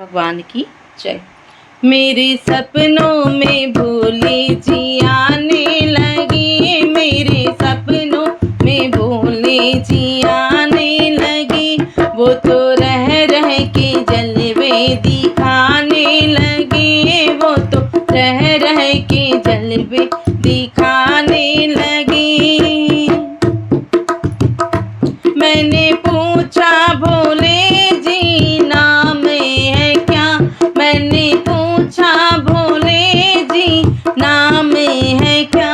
भगवान की जय। मेरे सपनों में भोले जी आने लगे, मेरे सपनों में भोले जी आने लगे। वो तो रह रह के जलवे दिखाने लगे, वो तो रह रह के जलवे दिखाने लगे। मैंने पूछा भोले जी नाम है क्या, मैंने पूछा भोले जी नाम है क्या।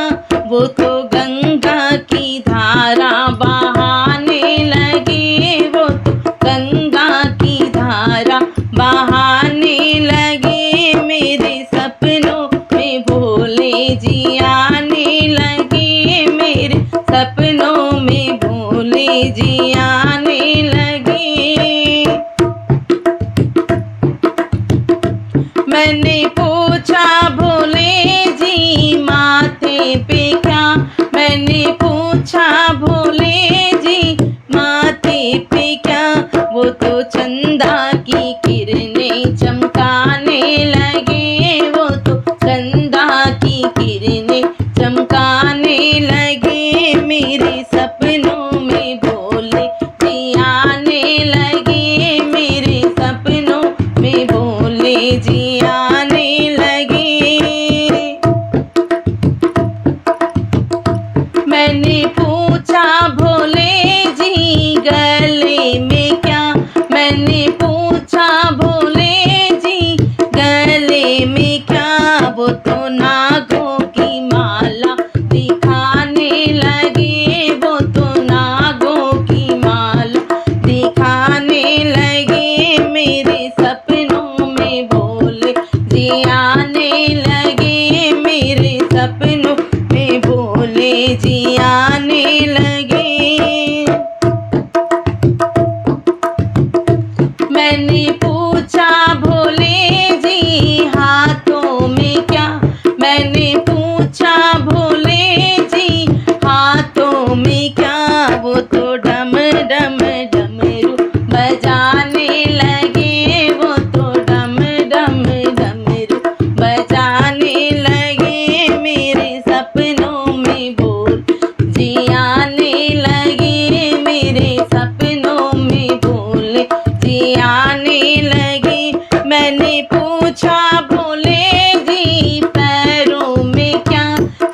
वो तो गंगा की धारा बहाने लगे, वो तो गंगा की धारा बहाने लगे। मेरे सपनों में भोले जी आने लगे, मेरे सपनों में भोले जी आने लगे। मैंने पूछा भोले जी माथे पे क्या, मैंने पूछा भोले जी माथे पे क्या। वो तो चंदा की किरणें चमकाने लगे, वो तो चंदा की किरणें चमकाने लगे। मेरे सपनों में भोले जी आने लगे, मेरे सपनों में भोले जी आने लगे। मैंने पूछा भोले जी गले में क्या, मैंने पूछा भोले जी गले में क्या। वो तो नागों की माला दिखाने लगे, वो तो नागों की माला दिखाने लगे। मेरे सपनों में भोले जी आने लगे, मेरे सपनों में भोले जी आने लगे। मैंने पूछा भोले जी हाथों में क्या, मैंने पूछा भोले जी हाथों में क्या। वो तो डम डम डमरू बजाने लगे, वो तो डम डम डमरू बजाने लगे। मेरे सपनों में भोले जी आने लगे, मेरे सपनों में भोले जी आने लगे। मैंने पूछा भोले जी पैरों में क्या,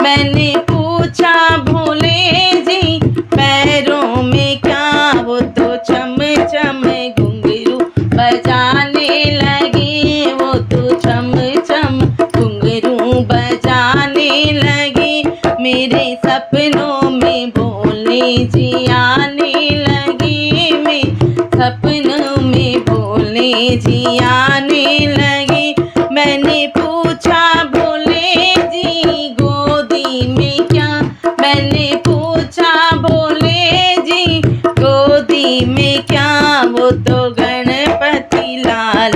मैंने पूछा भोले जी पैरों में क्या। वो तो चम चम घुंघरू बजाने लगे, वो तो चम चम घुंघरू बजाने लगे। मेरे सपनों में भोले जी आने लगे, मेरे सपनों में भोले जी आने लगे। मैंने पूछा भोले जी गोदी में क्या, मैंने पूछा भोले जी गोदी में क्या। वो तो गणपति लाल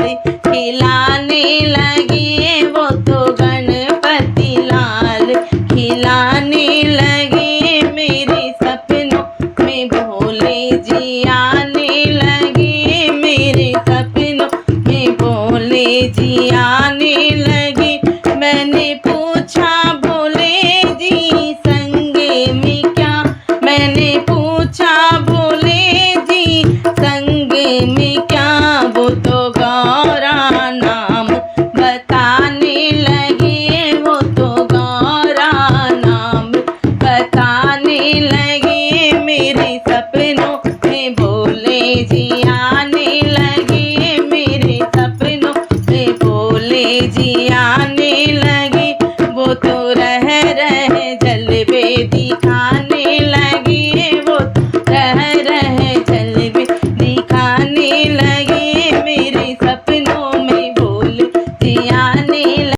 खिलाने लगे, वो तो गणपति लाल खिलाने लगे। मेरे सपनों में भोले जी आने लगे, मेरे सपनों में भोले जी आने लगे। मैंने पूछा भोले जी संगे में क्या, मैंने पूछा भोले जी संग में क्या। वो तो गौरा नाम बताने लगे, वो तो गौरा नाम बताने लगे। मेरे सपनों में भोले जी आने लगे, मेरे सपनों में भोले जी